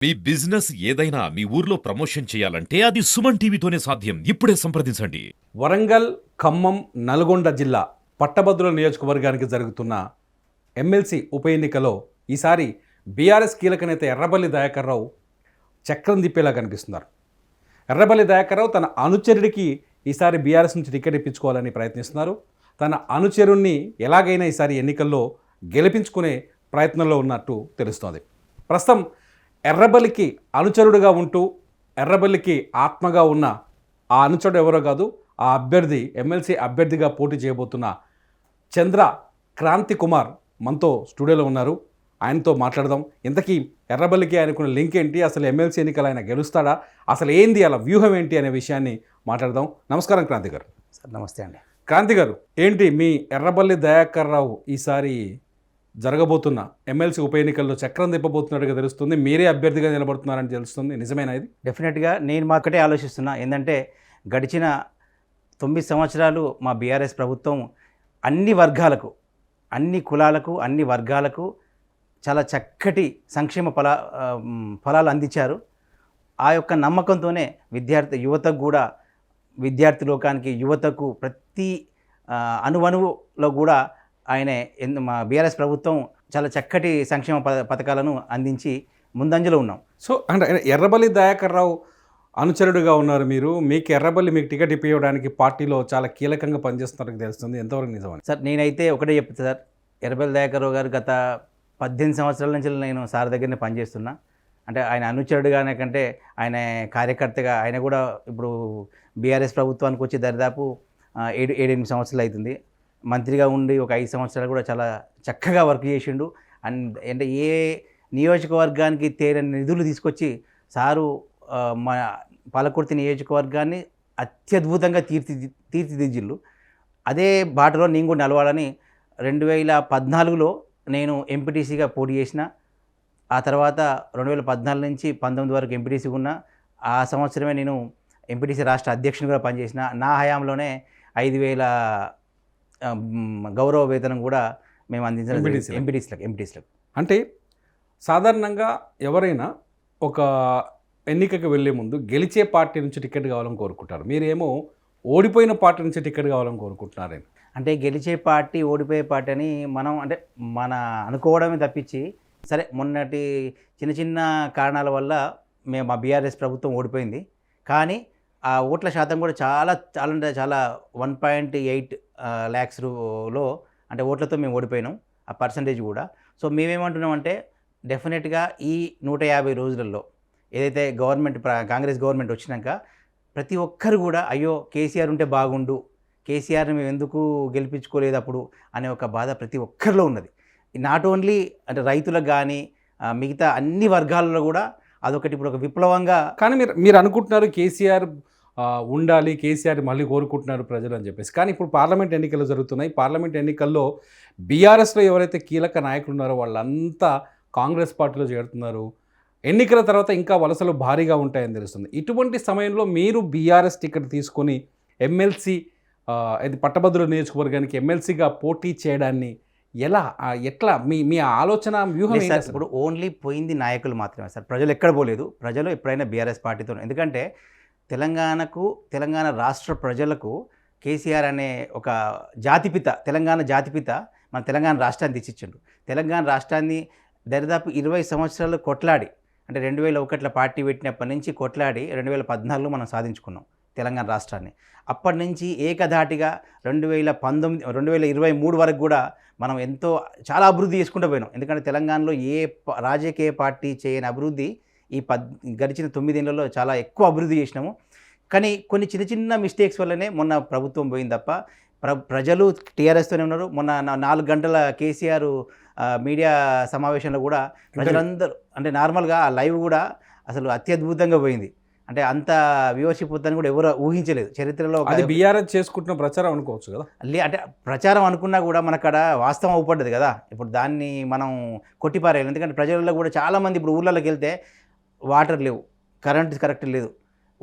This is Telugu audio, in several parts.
మీ బిజినెస్ ఏదైనా మీ ఊర్లో ప్రమోషన్ చేయాలంటే అది సుమన్ టీవీతోనే సాధ్యం. ఇప్పుడే సంప్రదించండి. వరంగల్, ఖమ్మం, నల్గొండ జిల్లా పట్టభద్రుల నియోజకవర్గానికి జరుగుతున్న ఎమ్మెల్సీ ఉప ఎన్నికలో ఈసారి బీఆర్ఎస్ కీలక నేత ఎర్రబల్లి దయాకర్ రావు చక్రం తిప్పేలా కనిపిస్తున్నారు. ఎర్రబల్లి దయాకర్ రావు తన అనుచరుడికి ఈసారి బీఆర్ఎస్ నుంచి టికెట్ ఇప్పించుకోవాలని ప్రయత్నిస్తున్నారు. తన అనుచరుణ్ణి ఎలాగైనా ఈసారి ఎన్నికల్లో గెలిపించుకునే ప్రయత్నంలో ఉన్నట్టు తెలుస్తోంది. ప్రస్తుతం ఎర్రబల్లికి అనుచరుడుగా ఉంటూ ఎర్రబల్లికి ఆత్మగా ఉన్న ఆ అనుచరుడు ఎవరో కాదు, ఆ అభ్యర్థి ఎమ్మెల్సీ అభ్యర్థిగా పోటీ చేయబోతున్న చంద్ర క్రాంతి కుమార్ మనతో స్టూడియోలో ఉన్నారు. ఆయనతో మాట్లాడదాం. ఇంతకీ ఎర్రబల్లికి ఆయనకున్న లింక్ ఏంటి, అసలు ఎమ్మెల్సీ ఎన్నికలు ఆయన గెలుస్తాడా, అసలు ఏంది అలా వ్యూహం ఏంటి అనే విషయాన్ని మాట్లాడదాం. నమస్కారం క్రాంతి గారు. సార్ నమస్తే అండి. క్రాంతి గారు, ఏంటి మీ ఎర్రబల్లి దయాకర్ రావు ఈసారి జరగబోతున్న ఎమ్మెల్సీ ఉప ఎన్నికల్లో చక్రం తిప్పబోతున్నట్టుగా తెలుస్తుంది. మీరే అభ్యర్థిగా నిలబడుతున్నారని తెలుస్తుంది. నిజమేనా ఇది? డెఫినెట్గా నేను మాకటే ఆలోచిస్తున్నా. ఏంటంటే గడిచిన 9 సంవత్సరాలు మా బీఆర్ఎస్ ప్రభుత్వం అన్ని వర్గాలకు, అన్ని కులాలకు, అన్ని వర్గాలకు చాలా చక్కటి సంక్షేమ ఫలాలు అందించారు. ఆ యొక్క నమ్మకంతోనే యువతకు కూడా, విద్యార్థి లోకానికి, యువతకు ప్రతి అణువణువులో కూడా మా బీఆర్ఎస్ ప్రభుత్వం చాలా చక్కటి సంక్షేమ పథకాలను అందించి ముందంజలో ఉన్నాం. సో అంటే ఎర్రబల్లి దయాకర్ రావు అనుచరుడుగా ఉన్నారు మీరు. మీకు ఎర్రబల్లి మీకు టికెట్ ఇప్పించడానికి పార్టీలో చాలా కీలకంగా పనిచేస్తున్నారని తెలుస్తుంది. ఎంతవరకు నిజమని? సార్ నేనైతే ఒకటే చెప్తా సార్, ఎర్రబల్లి దయాకర్ రావు గారు గత 18 సంవత్సరాల నుంచి నేను సార్ దగ్గరనే పనిచేస్తున్నా. అంటే ఆయన అనుచరుడుగానే కంటే ఆయన కార్యకర్తగా, ఆయన కూడా ఇప్పుడు బీఆర్ఎస్ ప్రభుత్వానికి వచ్చి దరిదాపు 7-8 సంవత్సరాలు అవుతుంది. మంత్రిగా ఉండి ఒక 5 సంవత్సరాలు కూడా చాలా చక్కగా వర్క్ చేసిండు. అంటే ఏ నియోజకవర్గానికి తేరని నిధులు తీసుకొచ్చి సారు మా పాలకుర్తి నియోజకవర్గాన్ని అత్యద్భుతంగా తీర్చిదిద్దిండు. అదే బాటలో నేను కూడా నిలవాలని 2014లో నేను ఎంపీటీసీగా పోటీ చేసిన. ఆ తర్వాత 2014 నుంచి 19 వరకు ఎంపీటీసీ ఉన్నా. ఆ సంవత్సరమే నేను ఎంపీటీసీ రాష్ట్ర అధ్యక్షునిగా పనిచేసిన. నా హయాంలోనే 5,000 గౌరవ వేతనం కూడా మేము అందించిన ఎంపీటీసీలకు. అంటే సాధారణంగా ఎవరైనా ఒక ఎన్నికకి వెళ్ళే ముందు గెలిచే పార్టీ నుంచి టికెట్ కావాలని కోరుకుంటారు. మీరేమో ఓడిపోయిన పార్టీ నుంచి టికెట్ కావాలని కోరుకుంటున్నారేమో. అంటే గెలిచే పార్టీ, ఓడిపోయే పార్టీ అని మనం మన అనుకోవడమే తప్పించి, సరే మొన్నటి చిన్న చిన్న కారణాల వల్ల మా బీఆర్ఎస్ ప్రభుత్వం ఓడిపోయింది. కానీ ఆ ఓట్ల శాతం కూడా చాలా 1.8 lakhsలో అంటే ఓట్లతో మేము ఓడిపోయినాం. ఆ పర్సంటేజ్ కూడా. సో మేమేమంటున్నామంటే డెఫినెట్గా ఈ 150 రోజులలో ఏదైతే కాంగ్రెస్ గవర్నమెంట్ వచ్చినాక ప్రతి ఒక్కరు కూడా అయ్యో కేసీఆర్ ఉంటే బాగుండు, కేసీఆర్ని మేము ఎందుకు గెలిపించుకోలేదు అప్పుడు అనే ఒక బాధ ప్రతి ఒక్కరిలో ఉన్నది. నాట్ ఓన్లీ అంటే రైతులకు కానీ మిగతా అన్ని వర్గాలలో కూడా అదొకటి ఇప్పుడు ఒక విప్లవంగా. కానీ మీరు అనుకుంటున్నారు కేసీఆర్ ఉండాలి, కేసీఆర్ మళ్ళీ కోరుకుంటున్నారు ప్రజలు అని చెప్పేసి. కానీ ఇప్పుడు పార్లమెంట్ ఎన్నికలు జరుగుతున్నాయి. పార్లమెంట్ ఎన్నికల్లో బీఆర్ఎస్లో ఎవరైతే కీలక నాయకులు ఉన్నారో వాళ్ళంతా కాంగ్రెస్ పార్టీలో చేరుతున్నారు. ఎన్నికల తర్వాత ఇంకా వలసలు భారీగా ఉంటాయని తెలుస్తుంది. ఇటువంటి సమయంలో మీరు బీఆర్ఎస్ టికెట్ తీసుకొని ఎమ్మెల్సీ పట్టభద్రుల నియోజకవర్గానికి ఎమ్మెల్సీగా పోటీ చేయడాన్ని ఎట్లా మీ ఆలోచన వ్యూహం? ఇప్పుడు ఓన్లీ పోయింది నాయకులు మాత్రమే సార్, ప్రజలు ఎక్కడ పోలేదు. ప్రజలు ఎప్పుడైనా బీఆర్ఎస్ పార్టీతో, ఎందుకంటే తెలంగాణ రాష్ట్ర ప్రజలకు కేసీఆర్ అనే ఒక జాతిపిత, తెలంగాణ జాతిపిత మన తెలంగాణ రాష్ట్రాన్ని తెచ్చిచ్చిండు. తెలంగాణ రాష్ట్రాన్ని దరిదాపు 20 సంవత్సరాలు కొట్లాడి, అంటే 2001లో పార్టీ పెట్టినప్పటి నుంచి కొట్లాడి 2014లో మనం సాధించుకున్నాం తెలంగాణ రాష్ట్రాన్ని. అప్పటి నుంచి ఏకధాటిగా 2023 వరకు కూడా మనం చాలా అభివృద్ధి చేసుకుంటూ పోయినాం. ఎందుకంటే తెలంగాణలో ఏ రాజకీయ పార్టీ చేయని అభివృద్ధి గడిచిన 9 ఏళ్లలో చాలా ఎక్కువ అభివృద్ధి చేసినాము. కానీ కొన్ని చిన్న చిన్న మిస్టేక్స్ వల్లనే మొన్న ప్రభుత్వం పోయింది తప్ప ప్రజలు టీఆర్ఎస్తోనే ఉన్నారు. మొన్న 4 గంటల కేసీఆర్ మీడియా సమావేశంలో కూడా ప్రజలందరూ, అంటే నార్మల్గా ఆ లైవ్ కూడా అసలు అత్యద్భుతంగా పోయింది. అంటే అంత వ్యూవర్షిప్ వద్దని కూడా ఎవరు ఊహించలేదు చరిత్రలో. అది బీఆర్ఎస్ చేసుకుంటున్న ప్రచారం అనుకోవచ్చు కదా. అంటే ప్రచారం అనుకున్నా కూడా మనక్కడ వాస్తవం అవుపడ్డది కదా. ఇప్పుడు దాన్ని మనం కొట్టిపారేయాలి. ఎందుకంటే ప్రజల్లో కూడా చాలామంది ఇప్పుడు ఊళ్ళలోకి వెళ్తే వాటర్ లేవు, కరెంట్ కరెక్ట్ లేదు,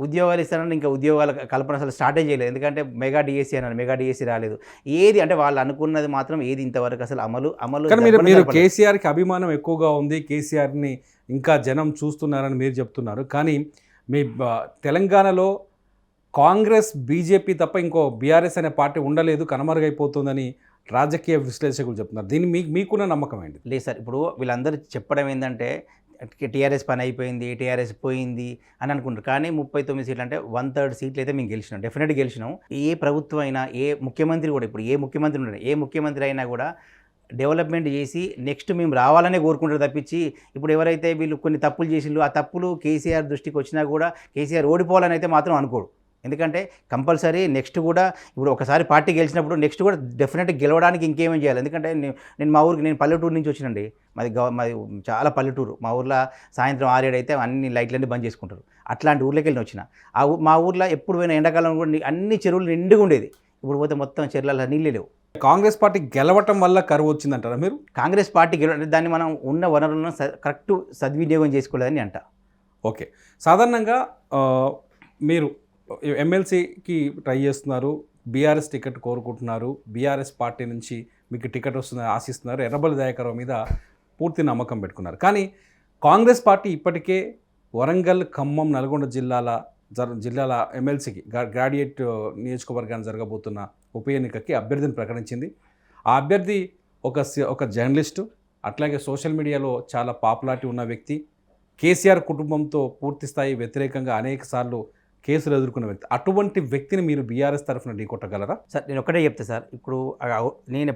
ఉద్యోగాలు ఇస్తానని ఇంకా ఉద్యోగాల కల్పన అసలు స్టార్టే చేయలేదు. ఎందుకంటే మెగా డిఎస్సీ అన్నారు, మెగా డిఎస్సీ రాలేదు. ఏది అంటే వాళ్ళు అనుకున్నది మాత్రం ఏది ఇంతవరకు అసలు అమలు కానీ మీరు జరపలేదు. కేసీఆర్కి అభిమానం ఎక్కువగా ఉంది, కేసీఆర్ని ఇంకా జనం చూస్తున్నారని మీరు చెప్తున్నారు. కానీ మీ తెలంగాణలో కాంగ్రెస్ బీజేపీ తప్ప ఇంకో బీఆర్ఎస్ అనే పార్టీ ఉండలేదు, కనుమరుగైపోతుందని రాజకీయ విశ్లేషకులు చెప్తున్నారు. దీన్ని మీకున్న నమ్మకం ఏంటి? లేదు సార్, ఇప్పుడు వీళ్ళందరూ చెప్పడం ఏంటంటే టీఆర్ఎస్ పని అయిపోయింది, టీఆర్ఎస్ పోయింది అని అనుకుంటారు. కానీ 39 సీట్లు అంటే 1/3 సీట్లు అయితే మేము గెలిచినాం, డెఫినెట్గా గెలిచినాం. ఏ ప్రభుత్వం అయినా, ఏ ముఖ్యమంత్రి కూడా, ఇప్పుడు ఏ ముఖ్యమంత్రి ఉన్నాడు, ఏ ముఖ్యమంత్రి అయినా కూడా డెవలప్మెంట్ చేసి నెక్స్ట్ మేము రావాలనే కోరుకుంటారు తప్పించి, ఇప్పుడు ఎవరైతే వీళ్ళు కొన్ని తప్పులు చేసిండ్రు ఆ తప్పులు కేసీఆర్ దృష్టికి వచ్చినా కూడా కేసీఆర్ ఓడిపోవాలని అయితే మాత్రం అనుకోడు. ఎందుకంటే కంపల్సరీ నెక్స్ట్ కూడా ఇప్పుడు ఒకసారి పార్టీ గెలిచినప్పుడు నెక్స్ట్ కూడా డెఫినెట్గా గెలవడానికి ఇంకేమేం చేయాలి. ఎందుకంటే నేను మా ఊరికి, నేను పల్లెటూరు నుంచి వచ్చినండి, మాది చాలా పల్లెటూరు. మా ఊర్లో సాయంత్రం 6-7 అయితే అన్ని లైట్లన్నీ బంద్ చేసుకుంటారు. అట్లాంటి ఊర్లోకి వెళ్ళి వచ్చిన. మా ఊర్లో ఎప్పుడు పోయినా ఎండాకాలం కూడా అన్ని చెరువులు నిండుగా ఉండేది. ఇప్పుడు పోతే మొత్తం చెరువులలో నీళ్ళే లేవు. కాంగ్రెస్ పార్టీ గెలవటం వల్ల కరువు వచ్చిందంటారా మీరు? కాంగ్రెస్ పార్టీ గెలవ, దాన్ని మనం ఉన్న వనరులను కరెక్ట్ సద్వినియోగం చేసుకోలేదని అంట. ఓకే, సాధారణంగా మీరు ఎమ్మెల్సీకి ట్రై చేస్తున్నారు, బీఆర్ఎస్ టికెట్ కోరుకుంటున్నారు, బీఆర్ఎస్ పార్టీ నుంచి మీకు టికెట్ వస్తుందని ఆశిస్తున్నారు, ఎర్రబెల్లి దయాకర్ మీద పూర్తి నమ్మకం పెట్టుకున్నారు. కానీ కాంగ్రెస్ పార్టీ ఇప్పటికే వరంగల్, ఖమ్మం, నల్గొండ జిల్లాల ఎమ్మెల్సీకి గ్రాడ్యుయేట్ నియోజకవర్గాన్ని జరగబోతున్న ఉప ఎన్నికకి అభ్యర్థిని ప్రకటించింది. ఆ అభ్యర్థి ఒక జర్నలిస్టు, అట్లాగే సోషల్ మీడియాలో చాలా పాపులారిటీ ఉన్న వ్యక్తి, కేసీఆర్ కుటుంబంతో పూర్తి స్థాయి వ్యతిరేకంగా అనేక సార్లు కేసులు ఎదుర్కొన్న వ్యక్తి. అటువంటి వ్యక్తిని మీరు బీఆర్ఎస్ తరఫున ఢీకొట్టగలరా? సార్ నేను ఒకటే చెప్తా సార్, ఇప్పుడు నేను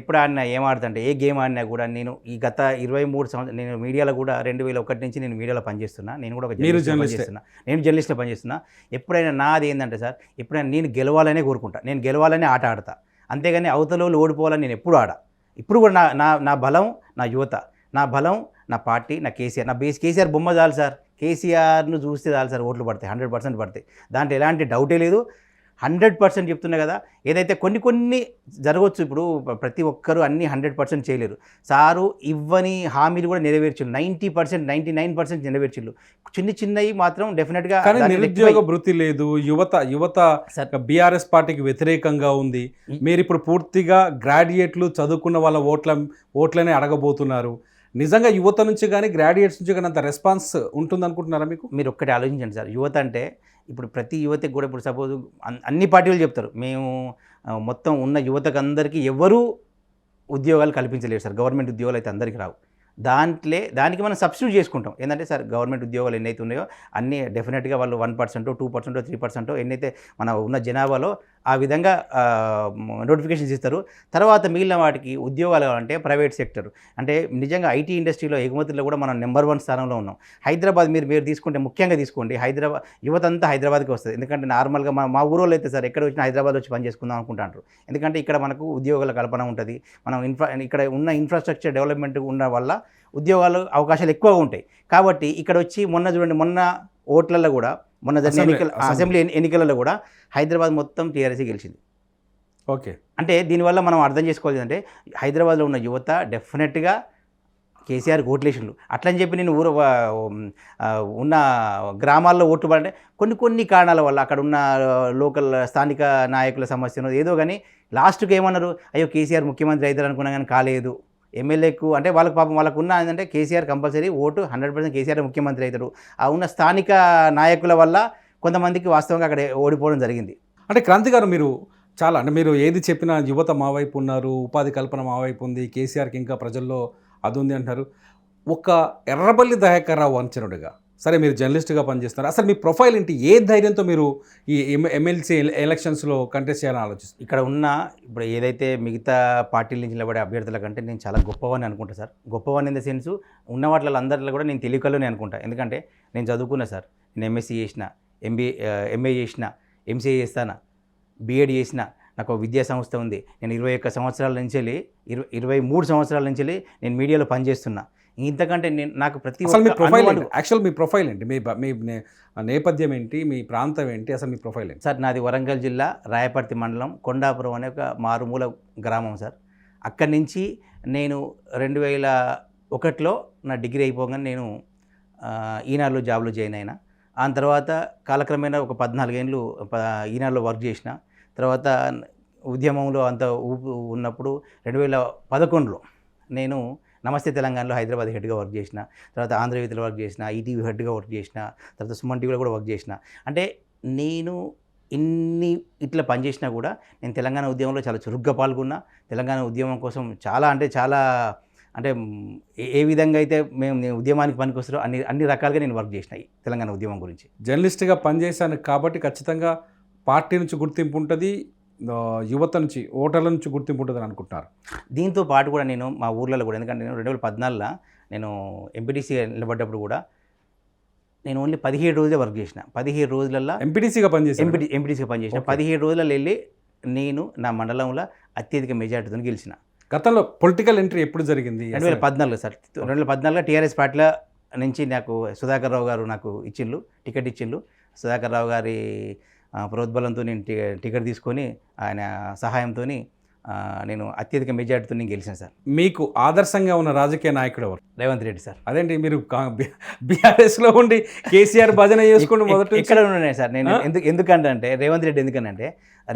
ఎప్పుడు ఆడినా, ఏం ఆడుతుంటే ఏ గేమ్ ఆడినా కూడా నేను ఈ గత 23 సంవత్సరాలు నేను మీడియాలో కూడా 2001 నుంచి నేను మీడియాలో పనిచేస్తున్నా. నేను కూడా ఒక జర్నలిస్ట్లో పనిచేస్తున్నా. ఎప్పుడైనా నాది ఏంటంటే సార్, ఎప్పుడైనా నేను గెలవాలనే కోరుకుంటా, నేను గెలవాలనే ఆట ఆడతా. అంతేగాని అవతల వాళ్ళు ఓడిపోవాలని నేను ఎప్పుడు ఆడా. ఇప్పుడు కూడా నా బలం నా యువత, నా బలం నా పార్టీ, నా కేసీఆర్, నా బేస్ కేసీఆర్ బొమ్మ చాలు సార్. కేసీఆర్ను చూస్తే చాలు సార్, ఓట్లు పడతాయి, 100% పడతాయి. దాంట్లో ఎలాంటి డౌటే లేదు. 100% చెప్తున్నా కదా. ఏదైతే కొన్ని జరగవచ్చు, ఇప్పుడు ప్రతి ఒక్కరూ అన్నీ 100% చేయలేరు. సారు ఇవ్వని హామీలు కూడా నెరవేర్చిండు, 90%, 99% నెరవేర్చిండు. చిన్నవి మాత్రం డెఫినెట్గా. కానీ నిరుద్యోగ భృతి లేదు, యువత బీఆర్ఎస్ పార్టీకి వ్యతిరేకంగా ఉంది. మీరు ఇప్పుడు పూర్తిగా గ్రాడ్యుయేట్లు, చదువుకున్న వాళ్ళ ఓట్లనే అడగబోతున్నారు. నిజంగా యువత నుంచి కానీ గ్రాడ్యుయేట్స్ నుంచి కానీ అంత రెస్పాన్స్ ఉంటుంది అనుకుంటున్నారా? మీరు ఒక్కటి ఆలోచించండి సార్, యువత అంటే ఇప్పుడు ప్రతి యువతకి కూడా, ఇప్పుడు సపోజ్ అన్ని పార్టీలు చెప్తారు మేము మొత్తం ఉన్న యువతకు అందరికీ ఎవరూ ఉద్యోగాలు కల్పించలేరు సార్, గవర్నమెంట్ ఉద్యోగాలు అయితే అందరికీ రావు. దానికి మనం సబ్స్టిట్యూట్ చేసుకుంటాం. ఏంటంటే సార్, గవర్నమెంట్ ఉద్యోగాలు ఎన్నైతే ఉన్నాయో అన్నీ డెఫినెట్గా వాళ్ళు 1%, 2%, 3% ఎన్నైతే మన ఉన్న జనాభాలో ఆ విధంగా నోటిఫికేషన్స్ ఇస్తారు. తర్వాత మిగిలిన వాటికి ఉద్యోగాలు అంటే ప్రైవేట్ సెక్టర్, అంటే నిజంగా ఐటీ ఇండస్ట్రీలో ఎగుమతుల్లో కూడా మనం నెంబర్ 1 స్థానంలో ఉన్నాం. హైదరాబాద్ మీరు తీసుకుంటే, ముఖ్యంగా తీసుకోండి, హైదరాబాద్ యువత అంతా హైదరాబాద్కి వస్తుంది. ఎందుకంటే నార్మల్గా మా ఊరోళ్ళు అయితే సార్ ఎక్కడ వచ్చినా హైదరాబాద్ వచ్చి పని చేసుకుందాం అనుకుంటారు. ఎందుకంటే ఇక్కడ మనకు ఉద్యోగాల కల్పన ఉంటుంది, మనం ఇక్కడ ఉన్న ఇన్ఫ్రాస్ట్రక్చర్ డెవలప్మెంట్ ఉన్న వల్ల ఉద్యోగాలు అవకాశాలు ఎక్కువగా ఉంటాయి. కాబట్టి ఇక్కడ వచ్చి మొన్న ఓట్లలో కూడా, మొన్న జరిగిన అసెంబ్లీ ఎన్నికలలో కూడా హైదరాబాద్ మొత్తం టీఆర్ఎస్ గెలిచింది. ఓకే, అంటే దీనివల్ల మనం అర్థం చేసుకోవాలి అంటే హైదరాబాద్లో ఉన్న యువత డెఫినెట్గా కేసీఆర్ ఓట్లేసిండ్రు. అట్లని చెప్పి నేను ఉన్న గ్రామాల్లో ఓట్లు పడంటే కొన్ని కారణాల వల్ల, అక్కడ ఉన్న లోకల్ స్థానిక నాయకుల సమస్యను ఏదో కానీ లాస్ట్కి ఏమన్నారు, అయ్యో కేసీఆర్ ముఖ్యమంత్రి అవుతారు అనుకున్నా కానీ కాలేదు. ఎమ్మెల్యేకు అంటే వాళ్ళకి పాపం వాళ్ళకు ఉన్న ఏంటంటే కేసీఆర్ కంపల్సరీ ఓటు 100% కేసీఆర్ ముఖ్యమంత్రి అవుతాడు. ఆ ఉన్న స్థానిక నాయకుల వల్ల కొంతమందికి వాస్తవంగా అక్కడ ఓడిపోవడం జరిగింది. అంటే క్రాంతి గారు, మీరు ఏది చెప్పినా యువత మా వైపు ఉన్నారు, ఉపాధి కల్పన మా వైపు ఉంది, కేసీఆర్కి ఇంకా ప్రజల్లో అది ఉంది అంటారు. ఒక ఎర్రబెల్లి దయాకర్ రావు అనుచరుడుగా, సరే మీరు జర్నలిస్ట్గా పనిచేస్తున్నారు, అసలు మీ ప్రొఫైల్ ఏంటి? ఏ ధైర్యంతో మీరు ఈ ఎమ్మెల్సీ ఎలక్షన్స్లో కంటెస్ట్ చేయాలని ఆలోచిస్తారు? ఇక్కడ ఉన్న ఇప్పుడు ఏదైతే మిగతా పార్టీల నుంచి నిలబడే అభ్యర్థుల కంటే నేను చాలా గొప్పవాడిని అనుకుంటా సార్. గొప్పవాడిని ఇన్ ద సెన్స్ ఉన్న వాటిలో అందరిలో కూడా నేను తెలియకలోనే అనుకుంటా. ఎందుకంటే నేను చదువుకున్నా సార్, నేను ఎంఎస్సీ చేసిన, ఎంఏ చేసిన, ఎంసీఏ చేస్తాను, బీఎడ్ చేసిన, నాకు విద్యా సంస్థ ఉంది. నేను 21 సంవత్సరాల నుంచి 23 సంవత్సరాల నుంచి నేను మీడియాలో పనిచేస్తున్నా. ఇంతకంటే నాకు ప్రతి మీ ప్రొఫైల్ ఏంటి? మీ నేపథ్యం ఏంటి? మీ ప్రాంతం ఏంటి? అసలు మీ ప్రొఫైల్ ఏంటి? సార్ నాది వరంగల్ జిల్లా రాయపర్తి మండలం కొండాపురం అనే ఒక మారుమూల గ్రామం సార్. అక్కడి నుంచి నేను 2001లో నా డిగ్రీ అయిపోగానే నేను ఈనాడులో జాబ్లో జాయిన్ అయినా. ఆ తర్వాత కాలక్రమేణా ఒక 14 ఏళ్ళు ఈనాడులో వర్క్ చేసిన. తర్వాత ఉద్యమంలో అంత ఊపు ఉన్నప్పుడు 2011లో నేను నమస్తే తెలంగాణలో హైదరాబాద్ హెడ్గా వర్క్ చేసిన. తర్వాత ఆంధ్రజ్యోతిలో వర్క్ చేసిన, ఈటీవీ హెడ్గా వర్క్ చేసిన, తర్వాత సుమన్ టీవీలో కూడా వర్క్ చేసిన. అంటే నేను ఇన్ని ఇట్లా పనిచేసినా కూడా నేను తెలంగాణ ఉద్యమంలో చాలా చురుగ్గా పాల్గొన్నా. తెలంగాణ ఉద్యమం కోసం చాలా అంటే ఏ విధంగా అయితే నేను ఉద్యమానికి పనికొస్తారో అన్ని రకాలుగా నేను వర్క్ చేసిన ఈ తెలంగాణ ఉద్యమం గురించి. జర్నలిస్ట్గా పనిచేశాను కాబట్టి ఖచ్చితంగా పార్టీ నుంచి గుర్తింపు ఉంటుంది, యువత నుంచి ఓటర్ల నుంచి గుర్తింపు ఉంటుందని అనుకుంటున్నారు. దీంతో పాటు కూడా నేను మా ఊర్లలో కూడా, ఎందుకంటే నేను 2014లో నేను ఎంపీటీసీ నిలబడ్డప్పుడు కూడా నేను ఓన్లీ 17 రోజులే వర్క్ చేసిన. 17 రోజులల్లో ఎంపీటీసీగా పనిచేశాను. ఎంపీటీసీగా పనిచేసిన. 17 రోజులలో వెళ్ళి నేను నా మండలంలో అత్యధిక మెజార్టీతో గెలిచిన. గతంలో పొలిటికల్ ఎంట్రీ ఎప్పుడు జరిగింది? 2014 సార్. 2014లో టీఆర్ఎస్ పార్టీలో నుంచి నాకు సుధాకర్ రావు గారు నాకు టికెట్ ఇచ్చిండ్రు. సుధాకర్ రావు గారి ప్రోద్బలంతో నేను టికెట్ తీసుకొని ఆయన సహాయంతో నేను అత్యధిక మెజార్టీతో నేను గెలిచాను సార్. మీకు ఆదర్శంగా ఉన్న రాజకీయ నాయకుడు ఎవరు? రేవంత్ రెడ్డి సార్. అదేంటి మీరు బీఆర్ఎస్లో ఉండి కేసీఆర్ భజన చేసుకుంటూ మొదటి ఇక్కడ ఉన్నాయి సార్. నేను ఎందుకంటే రేవంత్ రెడ్డి ఎందుకనంటే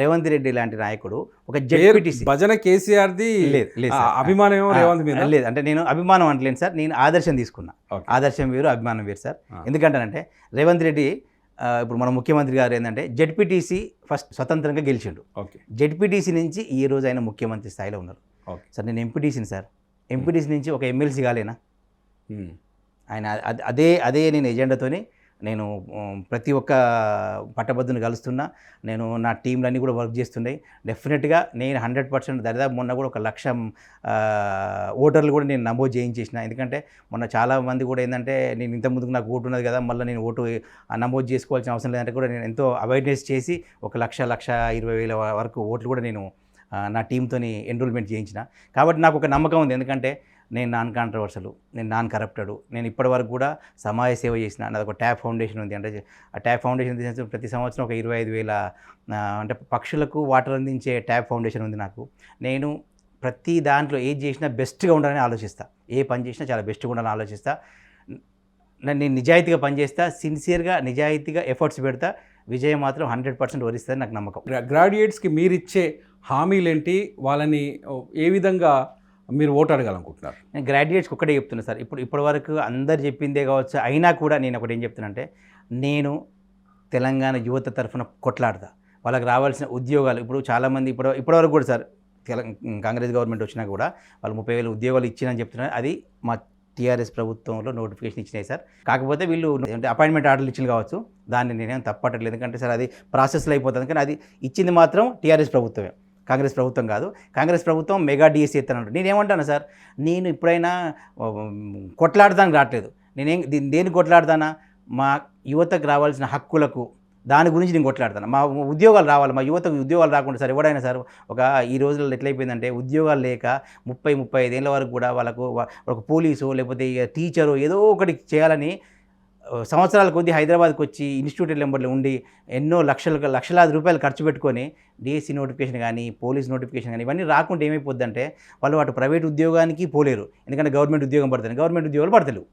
రేవంత్ రెడ్డి లాంటి నాయకుడు ఒక జెడ్పీటీసీ భజన కేసీఆర్ది లేదు అభిమానం రేవంత్ మీద లేదు. అంటే నేను అభిమానం అంటలేను సార్, నేను ఆదర్శం తీసుకున్నా. ఆదర్శం వేరు, అభిమానం వేరు సార్. ఎందుకంటానంటే రేవంత్ రెడ్డి ఇప్పుడు మన ముఖ్యమంత్రి గారు ఏంటంటే జెడ్పీటీసీ ఫస్ట్ స్వతంత్రంగా గెలిచిండు. జెడ్పీటీసీ నుంచి ఈ రోజు ఆయన ముఖ్యమంత్రి స్థాయిలో ఉన్నారు సార్. నేను ఎంపీటీసీని సార్. ఎంపీటీసీ నుంచి ఒక ఎమ్మెల్సీ కాలేనా? ఆయన అదే నేను ఎజెండాతోని నేను ప్రతి ఒక్క పట్టభద్రుని కలుస్తున్నా. నేను నా టీంలన్నీ కూడా వర్క్ చేస్తున్నాయి. డెఫినెట్గా నేను 100% దరిదాపు మొన్న కూడా 1,00,000 ఓటర్లు కూడా నేను నమోదు చేయించేసిన. ఎందుకంటే మొన్న చాలామంది కూడా ఏంటంటే నేను ఇంత ముందుకు నాకు ఓటు ఉన్నది కదా, మళ్ళీ నేను ఓటు నమోదు చేసుకోవాల్సిన అవసరం లేదంటే కూడా నేను ఎంతో అవేర్నెస్ చేసి 1,20,000 వరకు ఓట్లు కూడా నేను నా టీంతో ఎన్రోల్మెంట్ చేయించిన. కాబట్టి నాకు ఒక నమ్మకం ఉంది. ఎందుకంటే నేను నాన్ కాంట్రవర్సల్, నేను నాన్ కరప్టెడ్. నేను ఇప్పటివరకు కూడా సమాజ సేవ చేసిన. నాది ఒక ట్యాప్ ఫౌండేషన్ ఉంది. అంటే ఆ ట్యాప్ ఫౌండేషన్ తీసిన ప్రతి సంవత్సరం ఒక 25,000 అంటే పక్షులకు వాటర్ అందించే ట్యాప్ ఫౌండేషన్ ఉంది నాకు. నేను ప్రతి దాంట్లో ఏది చేసినా బెస్ట్గా ఉండాలని ఆలోచిస్తా. ఏ పని చేసినా చాలా బెస్ట్గా ఉండాలని ఆలోచిస్తా. నేను నిజాయితీగా పనిచేస్తా, సిన్సియర్గా నిజాయితీగా ఎఫర్ట్స్ పెడతా. విజయం మాత్రం 100% వరిస్తుందని నాకు నమ్మకం. గ్రాడ్యుయేట్స్కి మీరు ఇచ్చే హామీలేంటి? వాళ్ళని ఏ విధంగా మీరు ఓటు అడగాలనుకుంటున్నారు? నేను గ్రాడ్యుయేట్స్కి ఒకటే చెప్తున్నా సార్. ఇప్పటి వరకు అందరు చెప్పిందే కావచ్చు, అయినా కూడా నేను ఒకటి ఏం చెప్తున్నానంటే, నేను తెలంగాణ యువత తరఫున కొట్లాడతా. వాళ్ళకి రావాల్సిన ఉద్యోగాలు ఇప్పుడు చాలామంది ఇప్పటివరకు కూడా సార్ కాంగ్రెస్ గవర్నమెంట్ వచ్చినా కూడా వాళ్ళు 30,000 ఉద్యోగాలు ఇచ్చినని చెప్తున్నారు. అది మా టీఆర్ఎస్ ప్రభుత్వంలో నోటిఫికేషన్ ఇచ్చినాయి సార్. కాకపోతే వీళ్ళు అంటే అపాయింట్మెంట్ ఆర్డర్లు ఇచ్చింది కావచ్చు, దాన్ని నేనేం తప్పట్టలేదు. ఎందుకంటే సార్ అది ప్రాసెస్లో అయిపోతుంది. కానీ అది ఇచ్చింది మాత్రం టీఆర్ఎస్ ప్రభుత్వమే, కాంగ్రెస్ ప్రభుత్వం కాదు. కాంగ్రెస్ ప్రభుత్వం మెగా డిఎస్సీ ఎత్తానంటారు. నేనేమంటాను సార్, నేను ఇప్పుడైనా కొట్లాడడానికి రావట్లేదు. దేనికి కొట్లాడతానా? మా యువతకు రావాల్సిన హక్కులకు, దాని గురించి నేను కొట్లాడతాను. మా ఉద్యోగాలు రావాలి, మా యువతకు ఉద్యోగాలు రాకుండా సార్ ఎవడైనా సార్ ఈ రోజుల్లో ఎట్లయిపోయిందంటే ఉద్యోగాలు లేక 30-35 ఏళ్ళ వరకు కూడా వాళ్ళకు ఒక పోలీసు లేకపోతే టీచరు ఏదో ఒకటి చేయాలని సంవత్సరాల కొద్దీ హైదరాబాద్కి వచ్చి ఇన్స్టిట్యూట్ నెంబర్లో ఉండి ఎన్నో లక్షలాది రూపాయలు ఖర్చు పెట్టుకొని డిఎస్సీ నోటిఫికేషన్ కానీ పోలీస్ నోటిఫికేషన్ కానీ ఇవన్నీ రాకుండా ఏమైపోద్దంటే వాళ్ళు అటు ప్రైవేట్ ఉద్యోగానికి పోలేరు. ఎందుకంటే గవర్నమెంట్ ఉద్యోగం పడుతుంది, గవర్నమెంట్ ఉద్యోగాలు పడతలేవు.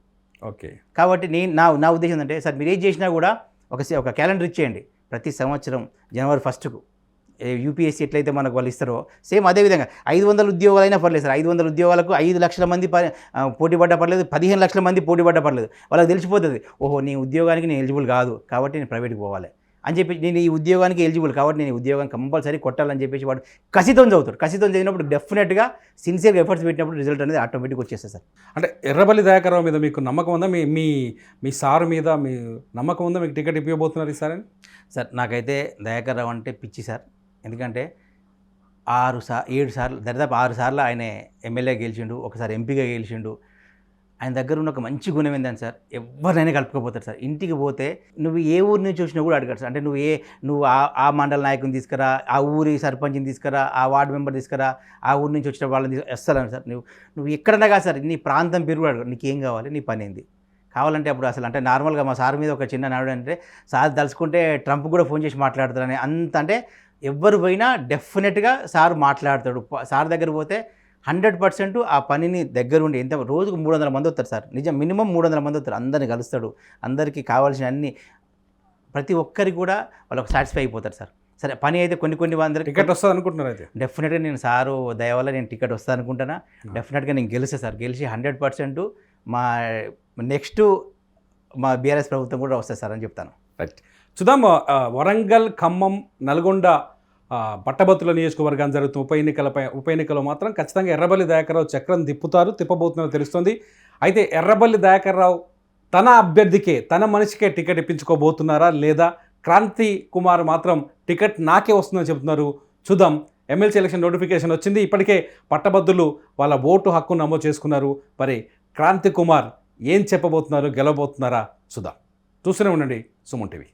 ఓకే. కాబట్టి నా ఉద్దేశం ఏంటంటే సార్, మీరు ఏం చేసినా కూడా ఒక క్యాలెండర్ ఇచ్చేయండి. ప్రతి సంవత్సరం జనవరి 1కు యూపీఎస్సీ ఎట్లయితే మనకు వాళ్ళు ఇస్తారో సేమ్ అదేవిధంగా 500 ఉద్యోగాలు అయినా పర్లేదు సార్. 500 ఉద్యోగాలకు 5 లక్షల మంది పోటీ పడ్డా పర్లేదు, 15 లక్షల మంది పోటీ పడ్డా పర్లేదు. వాళ్ళకి తెలిసిపోతుంది, ఓహో నీ ఉద్యోగానికి నేను ఎలిజిబుల్ కాదు కాబట్టి నేను ప్రైవేట్కి పోవాలి అని చెప్పి, నేను ఈ ఉద్యోగానికి ఎలిజిబుల్ కాబట్టి నేను ఈ ఉద్యోగం కంపల్సరీ కొట్టాలని చెప్పేసి వాడు కసితో చదువుతాడు. కసితో చదివినప్పుడు డెఫినెట్గా సిన్సియర్గా ఎఫర్ట్స్ పెట్టినప్పుడు రిజల్ట్ అనేది ఆటోమేటిక్గా వచ్చేస్తుంది సార్. అంటే ఎర్రబల్లి దయాకర్ రావు మీద మీకు నమ్మకం ఉందా? మీ సారు మీద మీ నమ్మకం ఉందా? మీకు టికెట్ ఇవ్వబోతున్నారు ఈసారి? సార్ నాకైతే దయాకర్ రావు అంటే పిచ్చి సార్. ఎందుకంటే 7 సార్లు దాదాపు 6 సార్లు ఆయన ఎమ్మెల్యే గెలిచిండు, ఒకసారి ఎంపీగా గెలిచిండు. ఆయన దగ్గర ఉన్న ఒక మంచి గుణం ఏంటంటే సార్, ఎవరినైనా కలుపుకోపోతారు సార్. ఇంటికి పోతే నువ్వు ఏ ఊరి నుంచి వచ్చినా కూడా అడగాడు సార్. అంటే నువ్వు ఆ మండల నాయకుని తీసుకురా, ఆ ఊరి సర్పంచ్ని తీసుకురా, ఆ వార్డు మెంబర్ తీసుకురా, ఆ ఊరి నుంచి వచ్చిన వాళ్ళని వస్తాను సార్. నువ్వు ఎక్కడన్నా కాదు సార్, నీ ప్రాంతం పేరు కూడా అడగాడు. నీకేం కావాలి, నీ పని ఏంది కావాలంటే అప్పుడు అసలు అంటే నార్మల్గా మా సార్ మీద ఒక చిన్న నాడు అంటే సార్ తలుచుకుంటే ట్రంప్ కూడా ఫోన్ చేసి మాట్లాడతారని అంత, అంటే ఎవరు పోయినా డెఫినెట్గా సార్ మాట్లాడతాడు. సార్ దగ్గర పోతే 100% ఆ పనిని దగ్గరుండి ఎంత రోజుకు 300 మంది వస్తారు సార్. నిజం, మినిమం 300 మంది వస్తారు. అందరిని కలుస్తాడు, అందరికీ కావాల్సిన అన్ని ప్రతి ఒక్కరికి కూడా వాళ్ళకి సాటిస్ఫై అయిపోతారు సార్. సరే పని అయితే కొన్ని వందలకి టికెట్ వస్తుంది అనుకుంటున్నారు అయితే? డెఫినెట్గా నేను సారు దయ వల్ల నేను టికెట్ వస్తాను అనుకుంటున్నా. డెఫినెట్గా నేను గెలిస్తే సార్, గెలిచి 100% మా నెక్స్ట్ మా బీఆర్ఎస్ ప్రభుత్వం కూడా వస్తుంది సార్ అని చెప్తాను. రైట్. చూద్దాం. వరంగల్, ఖమ్మం, నల్గొండ పట్టభద్రుల నియోజకవర్గాన్ని జరుగుతున్న ఉప ఎన్నికలో మాత్రం ఖచ్చితంగా ఎర్రబల్లి దయాకర్ రావు చక్రం తిప్పబోతున్నారో తెలుస్తుంది. అయితే ఎర్రబల్లి దయాకర్ రావు తన అభ్యర్థికే, తన మనిషికే టికెట్ ఇప్పించుకోబోతున్నారా లేదా క్రాంతి కుమార్ మాత్రం టికెట్ నాకే వస్తుందని చెబుతున్నారు? చూద్దాం. ఎమ్మెల్సీ ఎలక్షన్ నోటిఫికేషన్ వచ్చింది. ఇప్పటికే పట్టభద్రులు వాళ్ళ ఓటు హక్కును నమోదు చేసుకున్నారు. మరి క్రాంతి కుమార్ ఏం చెప్పబోతున్నారు, గెలవబోతున్నారా చూద్దాం. చూస్తూనే ఉండండి సుమన్ టీవీ.